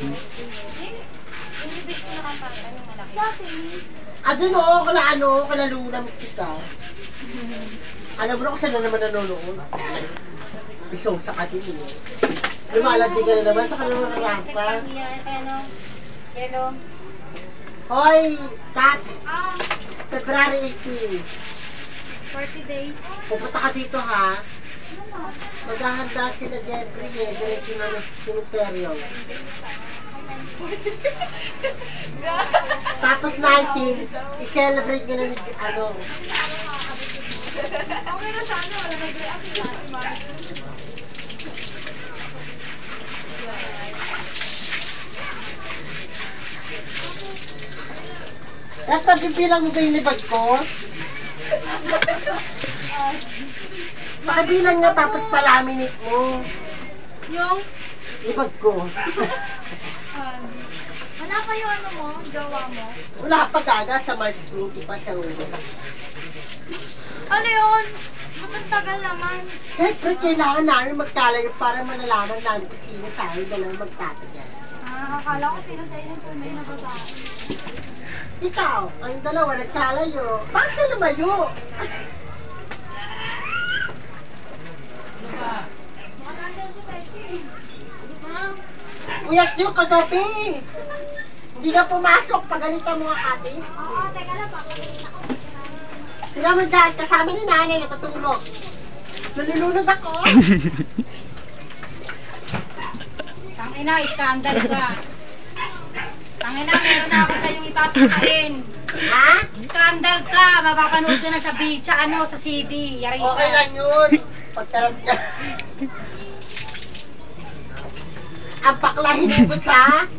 Yung ibig ko nakapata ng malaki. Sa atin. Adun o, kana Luna Mystica. Alam mo na kung saan na naman nanonood. Isong sa katin mo. Lumalandi ka na naman sa kanilang rampa. Yellow. Hoy, Kat! February 18. 40 days. Pupunta ka dito ha. Maghahanda sila Jeffrey eh. Diretso na ng cemeteryo. Tapos 19, i-celebrate nyo na ni ano. Okay na sana. Wala nag-react sa atin. Tapos nabibilang mo ba yung libag ko? Pakibilang nga tapos palaminate mo. Yung? Libag ko. Wala pa yung ano mo? Jowa mo? Wala pa gaga sa March 20 pa siya ulo. Ano yun? Ang tagal naman. Siyempre, kailangan namin magkalayo para malalaman namin kung sino sa akin dalawa magtatagal. Akala ko sino sa inyo kung may nababae. Ikaw, ang dalawa nagkalayo. Bakit ka lumayo? Baka nandyan si Becky. Uyat nyo kagabi. Hindi ka pumasok. Pagalitan mo nga ate. Oo, teka lang. Papalitin ako. Tignan mo dyan, kasama ni nanay natutulog. Nalulunod ako. Tangina, iskandal ka. Tangina, meron na ako sa iyong ipapakain. Ha? Skandal ka, mapapanood ko na sa sa CD. Yari ka. Okay lang yun. Pagkarat ka. Ang bakla hinubot sa